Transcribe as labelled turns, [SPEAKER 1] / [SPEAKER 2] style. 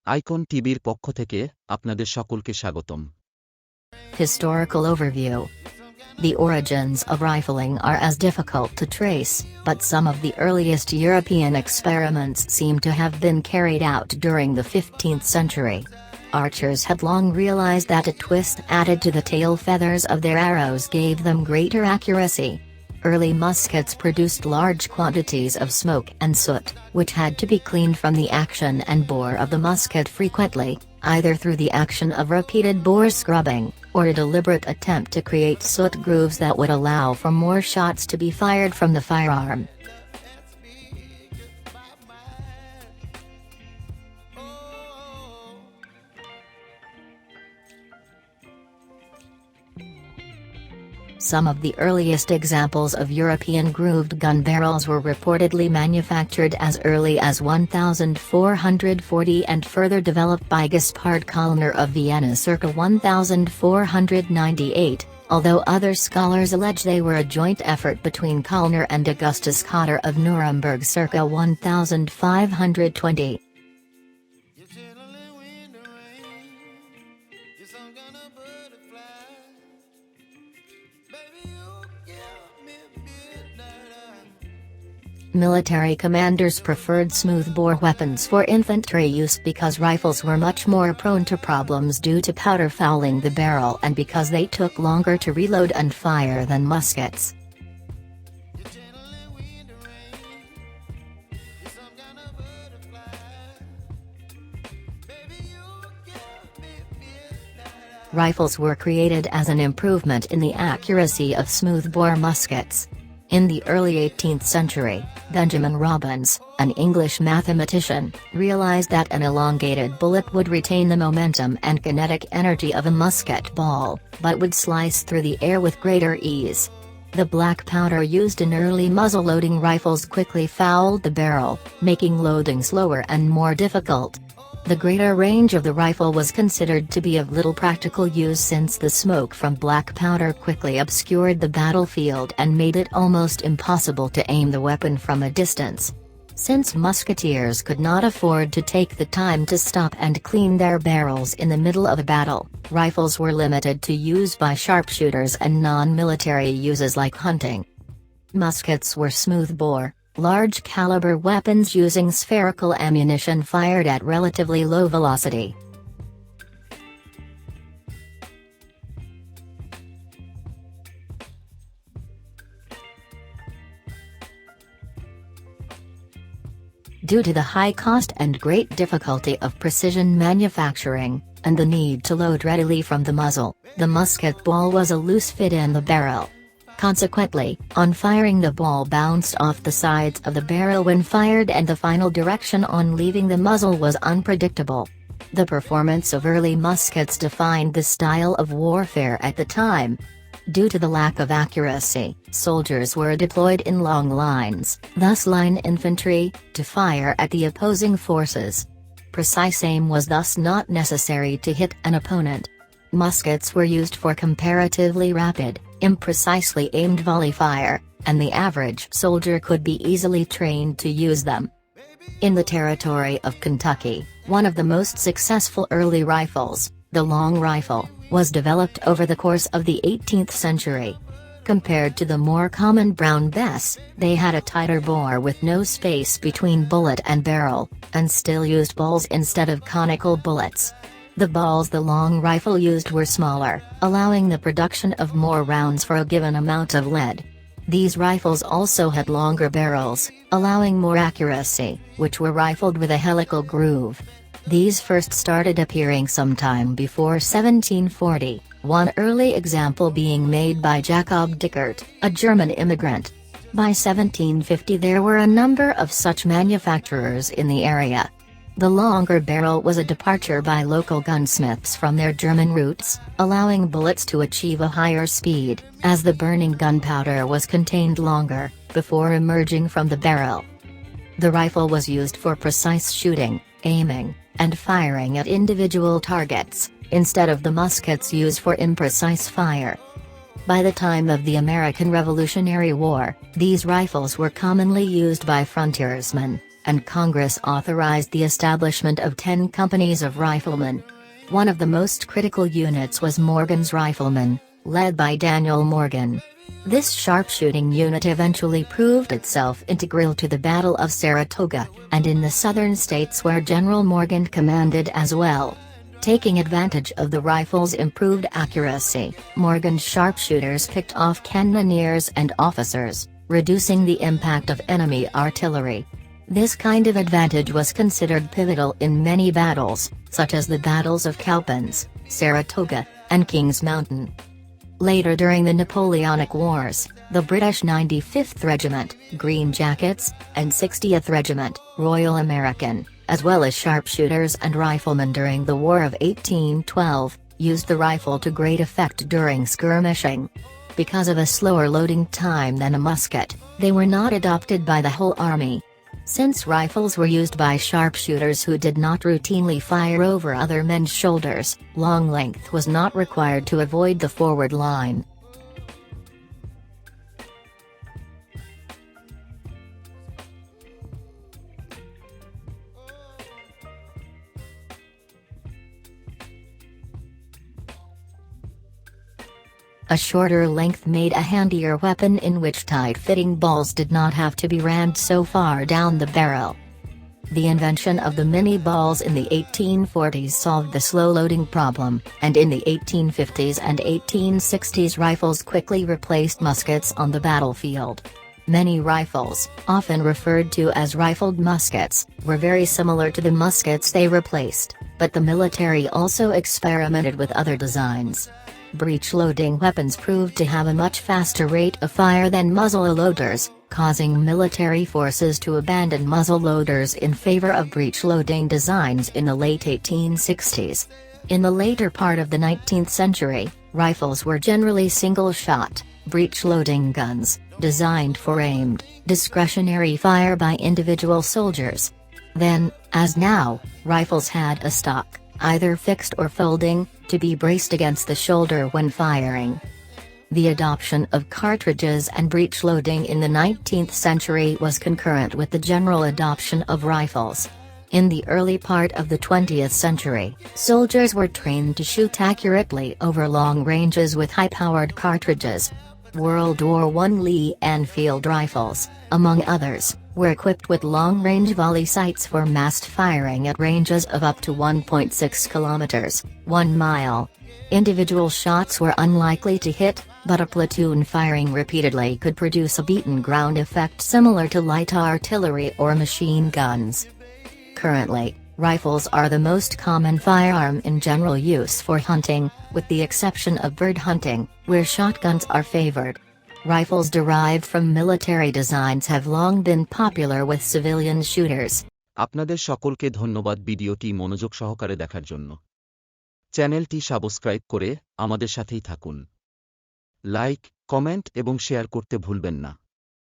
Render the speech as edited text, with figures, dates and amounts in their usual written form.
[SPEAKER 1] Icon টিভির পক্ষ থেকে আপনাদের সকলকে স্বাগতম।
[SPEAKER 2] Historical overview. The origins of rifling are as difficult to trace, but some of the earliest European experiments seem to have been carried out during the 15th century. Archers had long realized that a twist added to the tail feathers of their arrows gave them greater accuracy. Early muskets produced large quantities of smoke and soot, which had to be cleaned from the action and bore of the musket frequently, either through the action of repeated bore scrubbing, or a deliberate attempt to create soot grooves that would allow for more shots to be fired from the firearm. Some of the earliest examples of European grooved gun barrels were reportedly manufactured as early as 1440 and further developed by Gaspard Kallner of Vienna circa 1498, although other scholars allege they were a joint effort between Kallner and Augustus Cotter of Nuremberg circa 1520. Military commanders preferred smoothbore weapons for infantry use because rifles were much more prone to problems due to powder fouling the barrel and because they took longer to reload and fire than muskets. Rifles were created as an improvement in the accuracy of smoothbore muskets. In the early 18th century, Benjamin Robbins, an English mathematician, realized that an elongated bullet would retain the momentum and kinetic energy of a musket ball, but would slice through the air with greater ease. The black powder used in early muzzle-loading rifles quickly fouled the barrel, making loading slower and more difficult. The greater range of the rifle was considered to be of little practical use since the smoke from black powder quickly obscured the battlefield and made it almost impossible to aim the weapon from a distance. Since musketeers could not afford to take the time to stop and clean their barrels in the middle of a battle, rifles were limited to use by sharpshooters and non-military uses like hunting. Muskets were smoothbore, large-caliber weapons using spherical ammunition fired at relatively low velocity. Due to the high cost and great difficulty of precision manufacturing, and the need to load readily from the muzzle, the musket ball was a loose fit in the barrel. Consequently, on firing the ball bounced off the sides of the barrel when fired and the final direction on leaving the muzzle was unpredictable. The performance of early muskets defined the style of warfare at the time. Due to the lack of accuracy, soldiers were deployed in long lines, thus line infantry, to fire at the opposing forces. Precise aim was thus not necessary to hit an opponent. Muskets were used for comparatively rapid, imprecisely aimed volley fire, and the average soldier could be easily trained to use them. In the territory of Kentucky, one of the most successful early rifles, the long rifle, was developed over the course of the 18th century. Compared to the more common brown Bess, they had a tighter bore with no space between bullet and barrel, and still used balls instead of conical bullets. The balls the long rifle used were smaller, allowing the production of more rounds for a given amount of lead. These rifles also had longer barrels, allowing more accuracy, which were rifled with a helical groove. These first started appearing sometime before 1740, one early example being made by Jakob Dickert, a German immigrant. By 1750 there were a number of such manufacturers in the area. The longer barrel was a departure by local gunsmiths from their German roots, allowing bullets to achieve a higher speed, as the burning gunpowder was contained longer, before emerging from the barrel. The rifle was used for precise shooting, aiming, and firing at individual targets, instead of the muskets used for imprecise fire. By the time of the American Revolutionary War, these rifles were commonly used by frontiersmen, and Congress authorized the establishment of 10 companies of riflemen. One of the most critical units was Morgan's Riflemen, led by Daniel Morgan. This sharpshooting unit eventually proved itself integral to the Battle of Saratoga, and in the southern states where General Morgan commanded as well. Taking advantage of the rifle's improved accuracy, Morgan's sharpshooters picked off cannoneers and officers, reducing the impact of enemy artillery. This kind of advantage was considered pivotal in many battles, such as the battles of Cowpens, Saratoga, and Kings Mountain. Later during the Napoleonic Wars, the British 95th Regiment, Green Jackets, and 60th Regiment, Royal American, as well as sharpshooters and riflemen during the War of 1812, used the rifle to great effect during skirmishing. Because of a slower loading time than a musket, they were not adopted by the whole army. Since rifles were used by sharpshooters who did not routinely fire over other men's shoulders, long length was not required to avoid the forward line. A shorter length made a handier weapon in which tight-fitting balls did not have to be rammed so far down the barrel. The invention of the mini balls in the 1840s solved the slow loading problem, and in the 1850s and 1860s rifles quickly replaced muskets on the battlefield. Many rifles, often referred to as rifled muskets, were very similar to the muskets they replaced, but the military also experimented with other designs. Breech-loading weapons proved to have a much faster rate of fire than muzzle-loaders, causing military forces to abandon muzzle-loaders in favor of breech-loading designs in the late 1860s. In the later part of the 19th century, rifles were generally single-shot, breech-loading guns, designed for aimed, discretionary fire by individual soldiers. Then, as now, rifles had a stock, either fixed or folding, to be braced against the shoulder when firing. The adoption of cartridges and breech loading in the 19th century was concurrent with the general adoption of rifles. In the early part of the 20th century, soldiers were trained to shoot accurately over long ranges with high-powered cartridges. World War I Lee Enfield rifles, among others, were equipped with long-range volley sights for massed firing at ranges of up to 1.6 kilometers, 1 mile. Individual shots were unlikely to hit, but a platoon firing repeatedly could produce a beaten ground effect similar to light artillery or machine guns. Currently, rifles are the most common firearm in general use for hunting, with the exception of bird hunting, where shotguns are favored. Rifles derived from military designs have long been popular with civilian shooters.
[SPEAKER 1] আপনাদের সকলকে ধন্যবাদ ভিডিওটি মনোযোগ সহকারে দেখার জন্য। চ্যানেলটি subscribe করে আমাদের সাথেই থাকুন। লাইক, কমেন্ট এবং শেয়ার করতে ভুলবেন না।